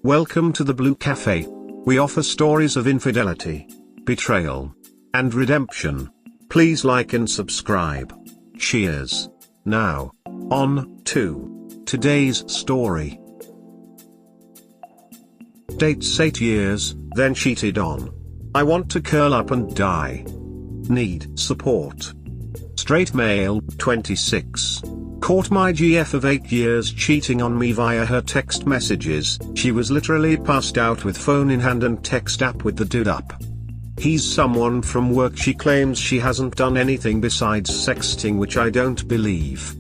Welcome to the Blue Cafe. We offer stories of infidelity, betrayal, and redemption. Please like and subscribe. Cheers. Now, on to today's story. Dates 8 years, then cheated on. I want to curl up and die. Need support. Straight male, 26. Caught my GF of 8 years cheating on me via her text messages. She was literally passed out with phone in hand and text app with the dude up. He's someone from work. She claims she hasn't done anything besides sexting, which I don't believe.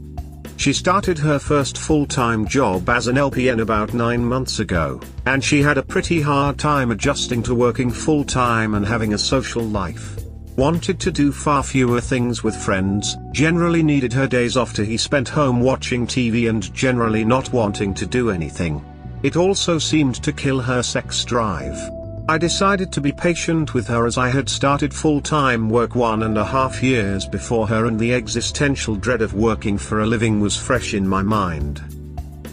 She started her first full-time job as an LPN about 9 months ago, and she had a pretty hard time adjusting to working full-time and having a social life. Wanted to do far fewer things with friends, generally needed her days off to he spent home watching TV and generally not wanting to do anything. It also seemed to kill her sex drive. I decided to be patient with her as I had started full-time work 1.5 years before her, and the existential dread of working for a living was fresh in my mind.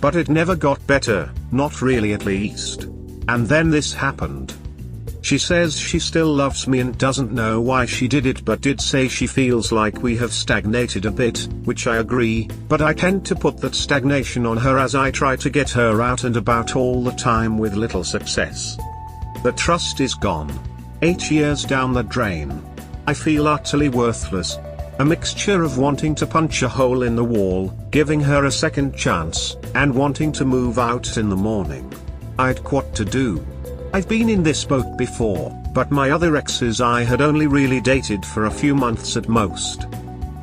But it never got better, not really at least. And then this happened. She says she still loves me and doesn't know why she did it, but did say she feels like we have stagnated a bit, which I agree, but I tend to put that stagnation on her as I try to get her out and about all the time with little success. The trust is gone. 8 years down the drain. I feel utterly worthless. A mixture of wanting to punch a hole in the wall, giving her a second chance, and wanting to move out in the morning. I'd what to do. I've been in this boat before, but my other exes I had only really dated for a few months at most.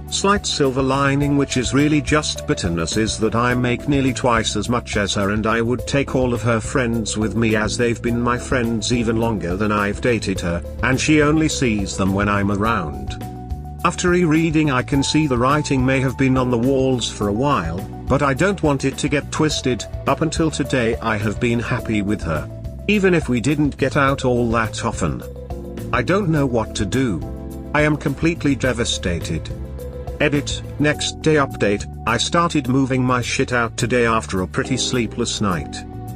Slight silver lining, which is really just bitterness, is that I make nearly twice as much as her, and I would take all of her friends with me as they've been my friends even longer than I've dated her, and she only sees them when I'm around. After rereading, I can see the writing may have been on the walls for a while, but I don't want it to get twisted. Up until today I have been happy with her, even if we didn't get out all that often. I don't know what to do. I am completely devastated. Edit, next day update. I started moving my shit out today after a pretty sleepless night.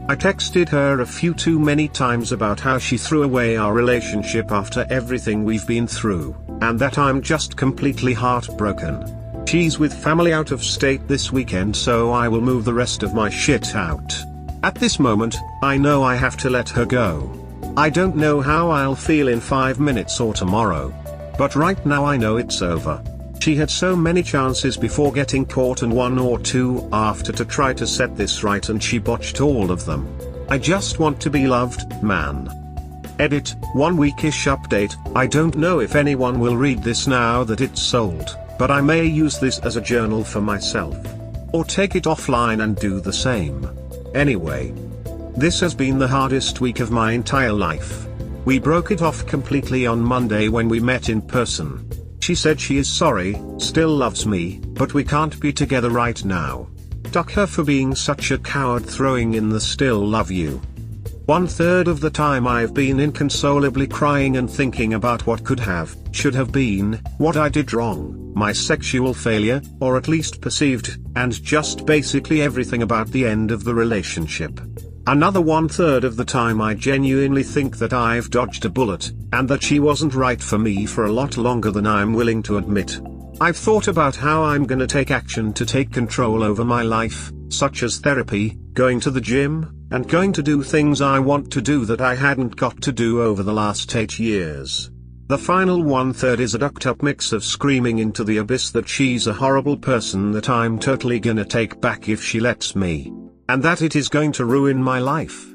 I texted her a few too many times about how she threw away our relationship after everything we've been through, and that I'm just completely heartbroken. She's with family out of state this weekend, so I will move the rest of my shit out. At this moment, I know I have to let her go. I don't know how I'll feel in 5 minutes or tomorrow. But right now I know it's over. She had so many chances before getting caught and 1 or 2 after to try to set this right, and she botched all of them. I just want to be loved, man. Edit, 1 weekish update. I don't know if anyone will read this now that it's sold, but I may use this as a journal for myself. Or take it offline and do the same. Anyway, this has been the hardest week of my entire life. We broke it off completely on Monday when we met in person. She said she is sorry, still loves me, but we can't be together right now. Duck her for being such a coward, throwing in the still love you. 1/3 of the time I've been inconsolably crying and thinking about what could have, should have been, what I did wrong, my sexual failure, or at least perceived, and just basically everything about the end of the relationship. Another 1/3 of the time I genuinely think that I've dodged a bullet, and that she wasn't right for me for a lot longer than I'm willing to admit. I've thought about how I'm gonna take action to take control over my life, such as therapy, going to the gym, and going to do things I want to do that I hadn't got to do over the last 8 years. The final 1/3 is a ducked up mix of screaming into the abyss that she's a horrible person that I'm totally gonna take back if she lets me, and that it is going to ruin my life.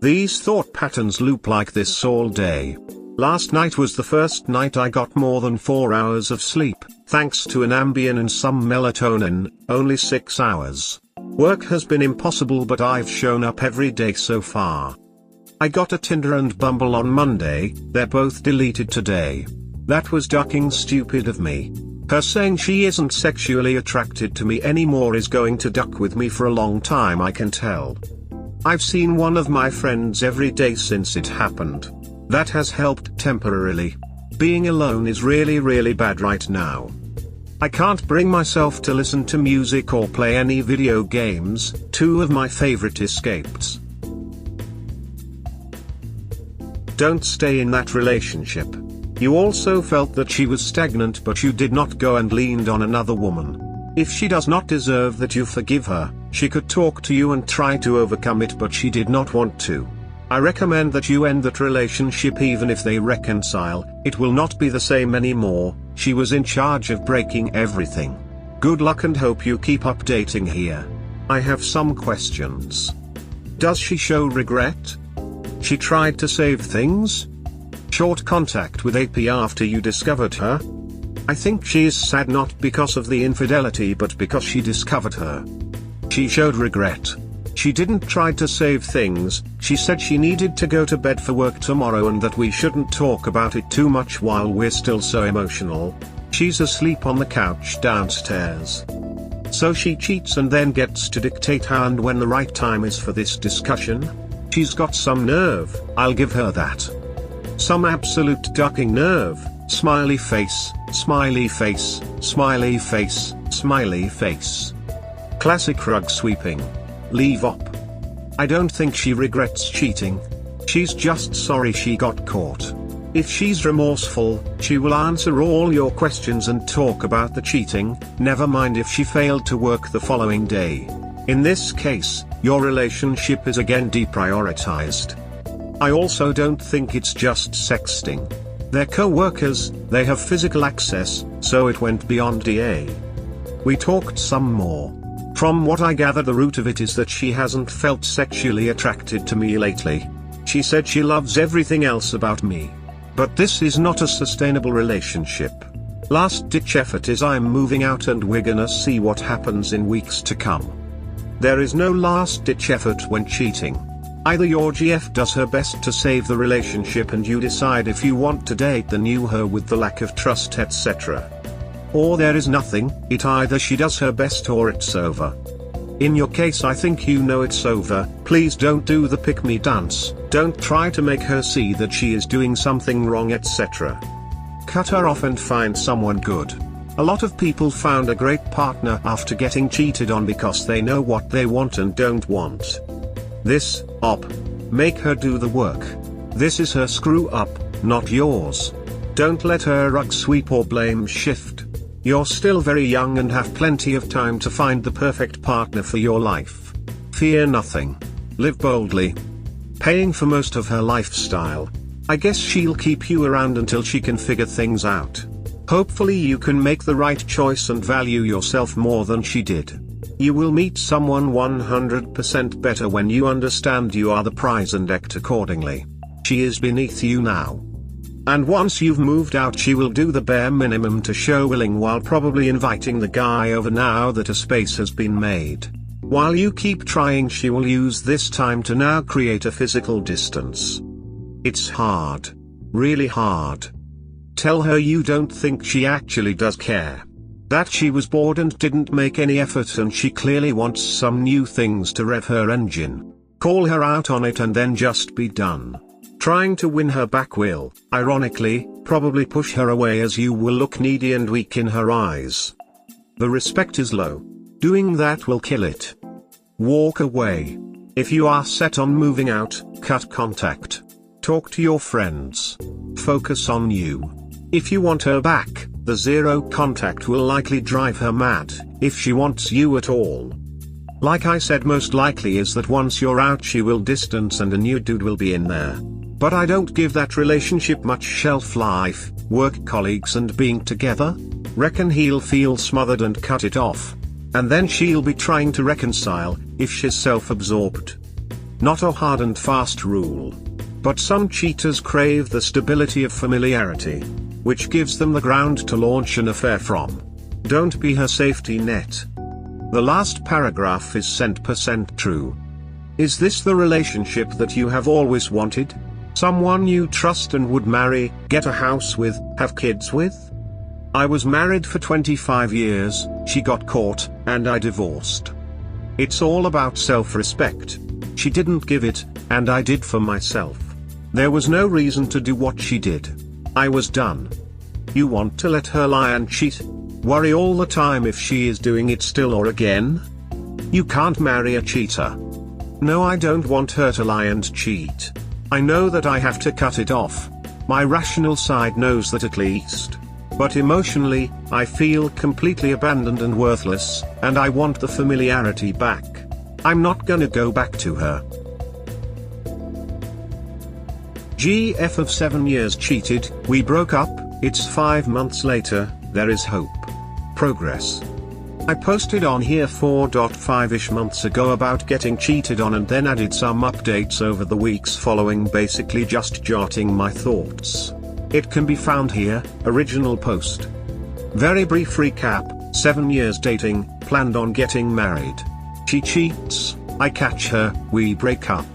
These thought patterns loop like this all day. Last night was the first night I got more than 4 hours of sleep, thanks to an Ambien and some melatonin, only 6 hours. Work has been impossible, but I've shown up every day so far. I got a Tinder and Bumble on Monday, they're both deleted today. That was ducking stupid of me. Her saying she isn't sexually attracted to me anymore is going to duck with me for a long time, I can tell. I've seen one of my friends every day since it happened. That has helped temporarily. Being alone is really bad right now. I can't bring myself to listen to music or play any video games, two of my favorite escapes. Don't stay in that relationship. You also felt that she was stagnant, but you did not go and leaned on another woman. If she does not deserve that you forgive her, she could talk to you and try to overcome it, but she did not want to. I recommend that you end that relationship. Even if they reconcile, it will not be the same anymore. She was in charge of breaking everything. Good luck and hope you keep updating here. I have some questions. Does she show regret? She tried to save things? Short contact with AP after you discovered her? I think she is sad not because of the infidelity but because she discovered her. She showed regret. She didn't try to save things. She said she needed to go to bed for work tomorrow and that we shouldn't talk about it too much while we're still so emotional. She's asleep on the couch downstairs. So she cheats and then gets to dictate how and when the right time is for this discussion? She's got some nerve, I'll give her that. Some absolute ducking nerve. Smiley face, smiley face, smiley face, smiley face. Classic rug sweeping. Leave op. I don't think she regrets cheating. She's just sorry she got caught. If she's remorseful, she will answer all your questions and talk about the cheating, never mind if she failed to work the following day. In this case, your relationship is again deprioritized. I also don't think it's just sexting. They're co-workers, they have physical access, so it went beyond DA. We talked some more. From what I gather, the root of it is that she hasn't felt sexually attracted to me lately. She said she loves everything else about me. But this is not a sustainable relationship. Last ditch effort is I'm moving out and we're gonna see what happens in weeks to come. There is no last ditch effort when cheating. Either your GF does her best to save the relationship and you decide if you want to date the new her with the lack of trust, etc. Or there is nothing. It either she does her best or it's over. In your case, I think you know it's over. Please don't do the pick me dance, don't try to make her see that she is doing something wrong, etc. Cut her off and find someone good. A lot of people found a great partner after getting cheated on because they know what they want and don't want. This, op. Make her do the work. This is her screw up, not yours. Don't let her rug sweep or blame shift. You're still very young and have plenty of time to find the perfect partner for your life. Fear nothing. Live boldly. Paying for most of her lifestyle. I guess she'll keep you around until she can figure things out. Hopefully you can make the right choice and value yourself more than she did. You will meet someone 100% better when you understand you are the prize and act accordingly. She is beneath you now. And once you've moved out, she will do the bare minimum to show willing while probably inviting the guy over now that a space has been made. While you keep trying, she will use this time to now create a physical distance. It's hard. Really hard. Tell her you don't think she actually does care. That she was bored and didn't make any effort and she clearly wants some new things to rev her engine. Call her out on it and then just be done. Trying to win her back will, ironically, probably push her away as you will look needy and weak in her eyes. The respect is low. Doing that will kill it. Walk away. If you are set on moving out, cut contact. Talk to your friends. Focus on you. If you want her back, the zero contact will likely drive her mad, if she wants you at all. Like I said, most likely is that once you're out she will distance and a new dude will be in there. But I don't give that relationship much shelf life. Work colleagues and being together? Reckon he'll feel smothered and cut it off. And then she'll be trying to reconcile, if she's self-absorbed. Not a hard and fast rule. But some cheaters crave the stability of familiarity, which gives them the ground to launch an affair from. Don't be her safety net. The last paragraph is %% true. Is this the relationship that you have always wanted? Someone you trust and would marry, get a house with, have kids with? I was married for 25 years, she got caught, and I divorced. It's all about self-respect. She didn't give it, and I did for myself. There was no reason to do what she did. I was done. You want to let her lie and cheat? Worry all the time if she is doing it still or again? You can't marry a cheater. No, I don't want her to lie and cheat. I know that I have to cut it off. My rational side knows that at least. But emotionally, I feel completely abandoned and worthless, and I want the familiarity back. I'm not gonna go back to her. GF of 7 years cheated, we broke up, it's 5 months later, there is hope. Progress. I posted on here 4.5-ish months ago about getting cheated on and then added some updates over the weeks following, basically just jotting my thoughts. It can be found here, original post. Very brief recap, 7 years dating, planned on getting married. She cheats, I catch her, we break up.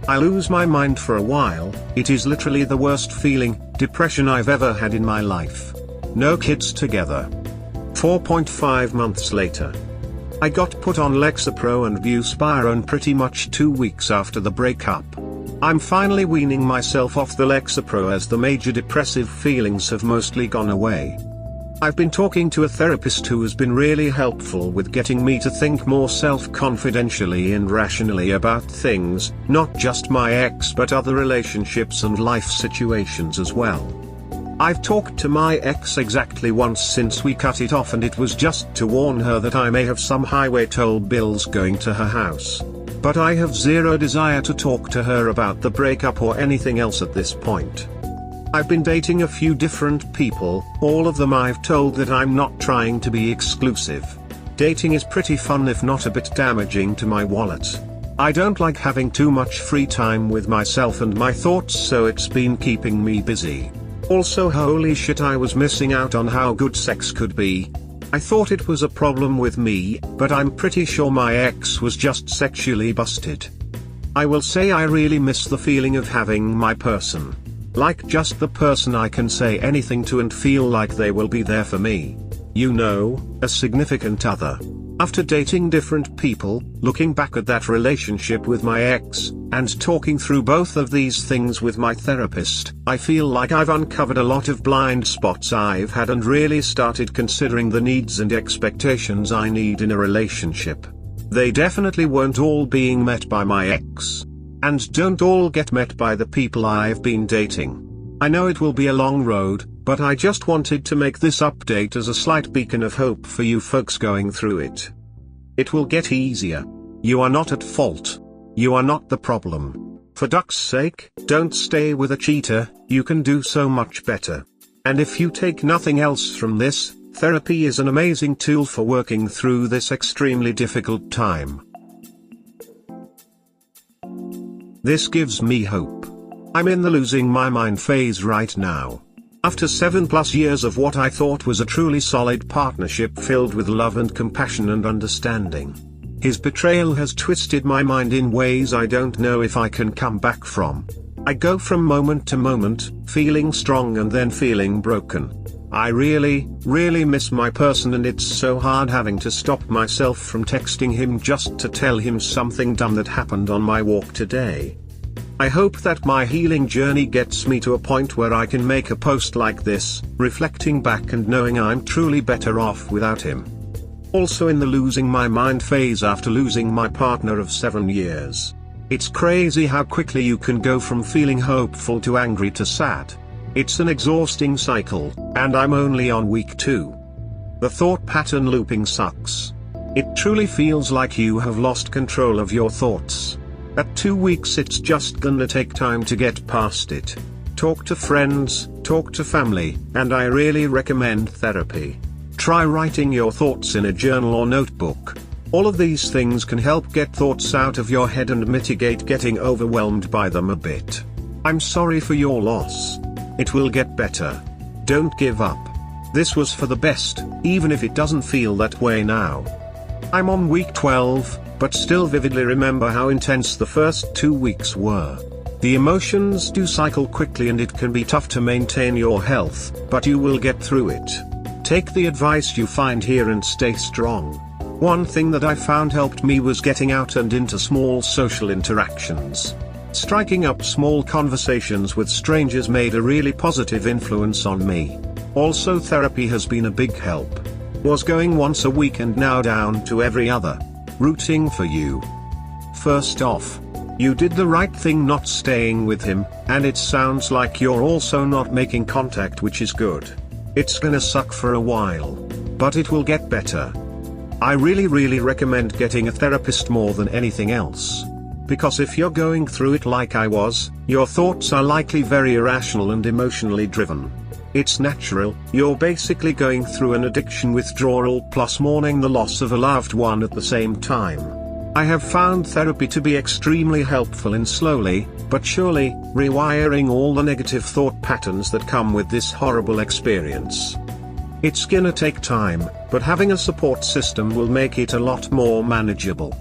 I lose my mind for a while, it is literally the worst feeling, depression I've ever had in my life. No kids together. 4.5 months later. I got put on Lexapro and Buspirone pretty much 2 weeks after the breakup. I'm finally weaning myself off the Lexapro as the major depressive feelings have mostly gone away. I've been talking to a therapist who has been really helpful with getting me to think more self-confidentially and rationally about things, not just my ex but other relationships and life situations as well. I've talked to my ex exactly once since we cut it off, and it was just to warn her that I may have some highway toll bills going to her house. But I have zero desire to talk to her about the breakup or anything else at this point. I've been dating a few different people, all of them I've told that I'm not trying to be exclusive. Dating is pretty fun if not a bit damaging to my wallet. I don't like having too much free time with myself and my thoughts, so it's been keeping me busy. Also, holy shit, I was missing out on how good sex could be. I thought it was a problem with me, but I'm pretty sure my ex was just sexually busted. I will say I really miss the feeling of having my person. Like just the person I can say anything to and feel like they will be there for me. You know, a significant other. After dating different people, looking back at that relationship with my ex, and talking through both of these things with my therapist, I feel like I've uncovered a lot of blind spots I've had and really started considering the needs and expectations I need in a relationship. They definitely weren't all being met by my ex. And don't all get met by the people I've been dating. I know it will be a long road, but I just wanted to make this update as a slight beacon of hope for you folks going through it. It will get easier. You are not at fault. You are not the problem. For duck's sake, don't stay with a cheater, you can do so much better. And if you take nothing else from this, therapy is an amazing tool for working through this extremely difficult time. This gives me hope. I'm in the losing my mind phase right now. After 7+ years of what I thought was a truly solid partnership filled with love and compassion and understanding, his betrayal has twisted my mind in ways I don't know if I can come back from. I go from moment to moment, feeling strong and then feeling broken. I really miss my person, and it's so hard having to stop myself from texting him just to tell him something dumb that happened on my walk today. I hope that my healing journey gets me to a point where I can make a post like this, reflecting back and knowing I'm truly better off without him. Also in the losing my mind phase after losing my partner of 7 years. It's crazy how quickly you can go from feeling hopeful to angry to sad. It's an exhausting cycle, and I'm only on week 2. The thought pattern looping sucks. It truly feels like you have lost control of your thoughts. At 2 weeks it's just gonna take time to get past it. Talk to friends, talk to family, and I really recommend therapy. Try writing your thoughts in a journal or notebook. All of these things can help get thoughts out of your head and mitigate getting overwhelmed by them a bit. I'm sorry for your loss. It will get better. Don't give up. This was for the best, even if it doesn't feel that way now. I'm on week 12, but still vividly remember how intense the first 2 weeks were. The emotions do cycle quickly and it can be tough to maintain your health, but you will get through it. Take the advice you find here and stay strong. One thing that I found helped me was getting out and into small social interactions. Striking up small conversations with strangers made a really positive influence on me. Also, therapy has been a big help. Was going once a week and now down to every other. Rooting for you. First off, You did the right thing not staying with him, and it sounds like you're also not making contact, which is good. It's gonna suck for a while, but it will get better. I really recommend getting a therapist more than anything else. Because if you're going through it like I was, your thoughts are likely very irrational and emotionally driven. It's natural, you're basically going through an addiction withdrawal plus mourning the loss of a loved one at the same time. I have found therapy to be extremely helpful in slowly, but surely, rewiring all the negative thought patterns that come with this horrible experience. It's gonna take time, but having a support system will make it a lot more manageable.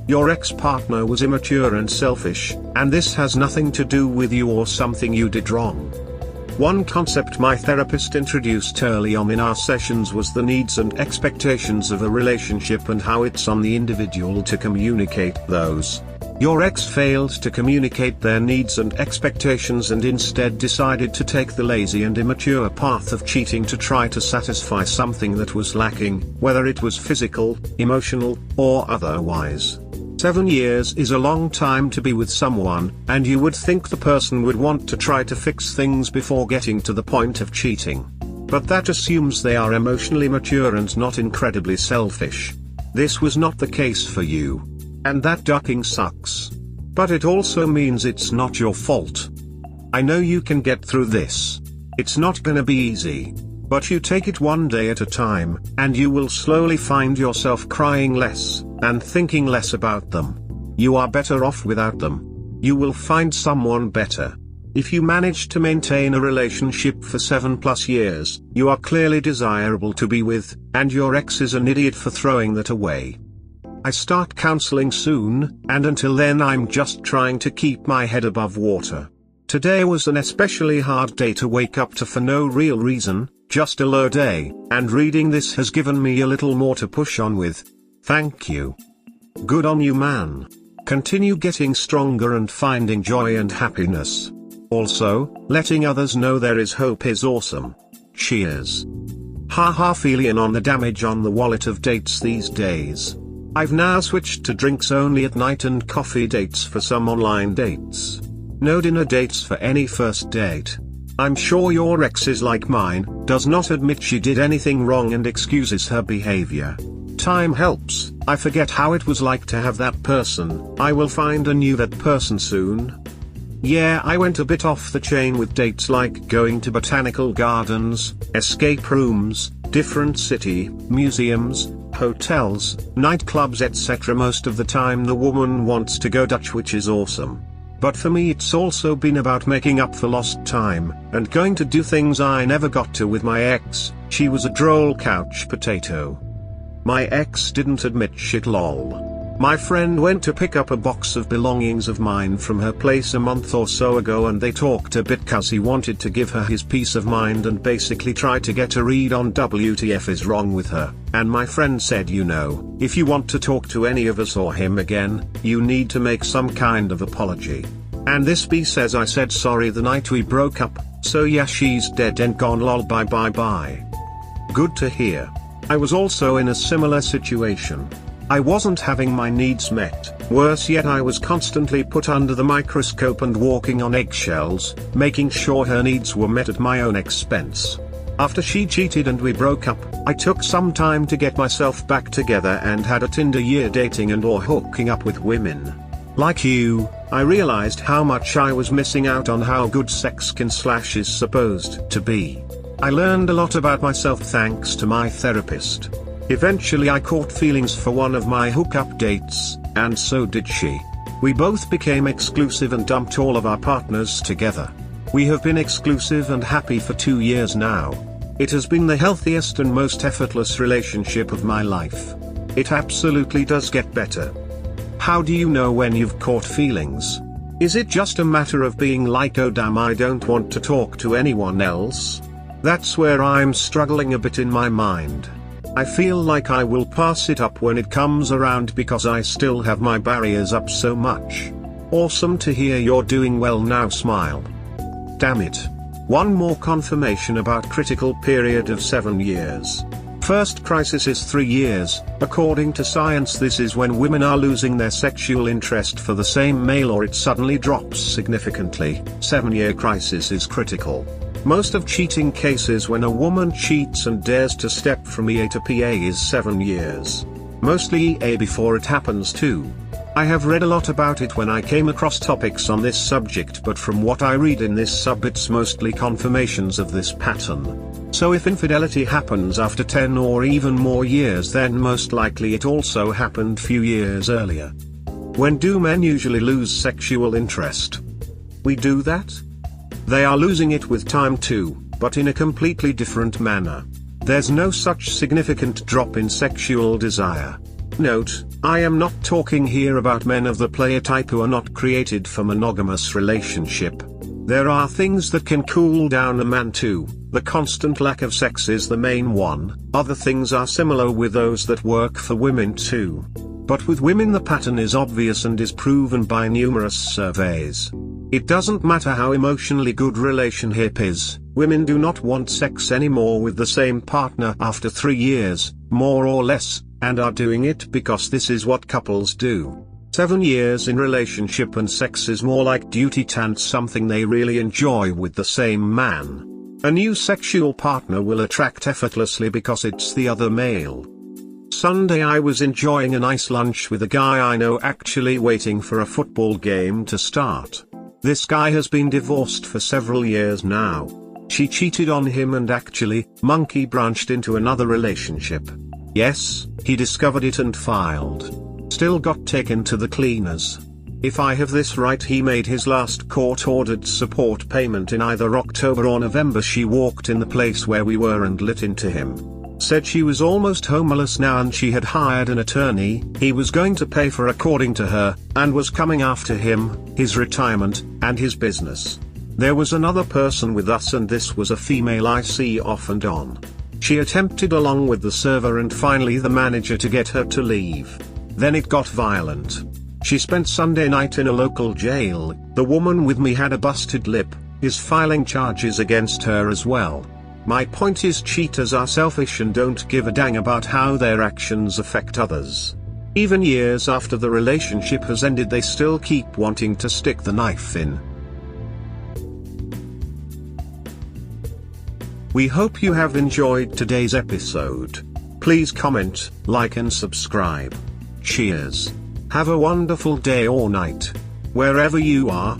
Your ex-partner was immature and selfish, and this has nothing to do with you or something you did wrong. One concept my therapist introduced early on in our sessions was the needs and expectations of a relationship and how it's on the individual to communicate those. Your ex failed to communicate their needs and expectations and instead decided to take the lazy and immature path of cheating to try to satisfy something that was lacking, whether it was physical, emotional, or otherwise. 7 years is a long time to be with someone, and you would think the person would want to try to fix things before getting to the point of cheating. But that assumes they are emotionally mature and not incredibly selfish. This was not the case for you. And that ducking sucks. But it also means it's not your fault. I know you can get through this. It's not gonna be easy. But you take it one day at a time, and you will slowly find yourself crying less, and thinking less about them. You are better off without them. You will find someone better. If you manage to maintain a relationship for 7+ years, you are clearly desirable to be with, and your ex is an idiot for throwing that away. I start counseling soon, and until then I'm just trying to keep my head above water. Today was an especially hard day to wake up to for no real reason, just a low day, and reading this has given me a little more to push on with. Thank you. Good on you, man. Continue getting stronger and finding joy and happiness. Also, letting others know there is hope is awesome. Cheers. Haha, feeling on the damage on the wallet of dates these days. I've now switched to drinks only at night and coffee dates for some online dates. No dinner dates for any first date. I'm sure your ex is like mine, does not admit she did anything wrong and excuses her behavior. Time helps. I forget how it was like to have that person. I will find a new that person soon. Yeah, I went a bit off the chain with dates like going to botanical gardens, escape rooms, different city, museums, hotels, nightclubs etc. Most of the time the woman wants to go Dutch, which is awesome. But for me it's also been about making up for lost time, and going to do things I never got to with my ex. She was a droll couch potato. My ex didn't admit shit, lol. My friend went to pick up a box of belongings of mine from her place a month or so ago and they talked a bit cause he wanted to give her his peace of mind and basically try to get a read on WTF is wrong with her, and my friend said, you know, if you want to talk to any of us or him again, you need to make some kind of apology. And this B says I said sorry the night we broke up, so yeah, she's dead and gone, lol, bye bye bye. Good to hear. I was also in a similar situation. I wasn't having my needs met, worse yet I was constantly put under the microscope and walking on eggshells, making sure her needs were met at my own expense. After she cheated and we broke up, I took some time to get myself back together and had a Tinder year dating and or hooking up with women. Like you, I realized how much I was missing out on how good sex can / is supposed to be. I learned a lot about myself thanks to my therapist. Eventually I caught feelings for one of my hookup dates, and so did she. We both became exclusive and dumped all of our partners together. We have been exclusive and happy for 2 years now. It has been the healthiest and most effortless relationship of my life. It absolutely does get better. How do you know when you've caught feelings? Is it just a matter of being like, oh damn, I don't want to talk to anyone else? That's where I'm struggling a bit in my mind. I feel like I will pass it up when it comes around because I still have my barriers up so much. Awesome to hear you're doing well now, smile. Damn it. One more confirmation about critical period of 7 years. First crisis is 3 years. According to science, this is when women are losing their sexual interest for the same male or it suddenly drops significantly. 7-year crisis is critical. Most of cheating cases when a woman cheats and dares to step from EA to PA is 7 years. Mostly EA before it happens too. I have read a lot about it when I came across topics on this subject, but from what I read in this sub it's mostly confirmations of this pattern. So if infidelity happens after 10 or even more years, then most likely it also happened few years earlier. When do men usually lose sexual interest? We do that? They are losing it with time too, but in a completely different manner. There's no such significant drop in sexual desire. Note, I am not talking here about men of the player type who are not created for monogamous relationship. There are things that can cool down a man too. The constant lack of sex is the main one. Other things are similar with those that work for women too. But with women the pattern is obvious and is proven by numerous surveys. It doesn't matter how emotionally good relationship is, women do not want sex anymore with the same partner after 3 years, more or less, and are doing it because this is what couples do. 7 years in relationship and sex is more like duty than something they really enjoy with the same man. A new sexual partner will attract effortlessly because it's the other male. Sunday I was enjoying a nice lunch with a guy I know, actually waiting for a football game to start. This guy has been divorced for several years now. She cheated on him and actually, monkey branched into another relationship. Yes, he discovered it and filed. Still got taken to the cleaners. If I have this right, he made his last court-ordered support payment in either October or November. She walked in the place where we were and lit into him. Said she was almost homeless now and she had hired an attorney. He was going to pay for, according to her, and was coming after him, his retirement, and his business. There was another person with us and this was a female I see off and on. She attempted along with the server and finally the manager to get her to leave. Then it got violent. She spent Sunday night in a local jail. The woman with me had a busted lip, is filing charges against her as well. My point is, cheaters are selfish and don't give a dang about how their actions affect others. Even years after the relationship has ended they still keep wanting to stick the knife in. We hope you have enjoyed today's episode. Please comment, like and subscribe. Cheers. Have a wonderful day or night. Wherever you are.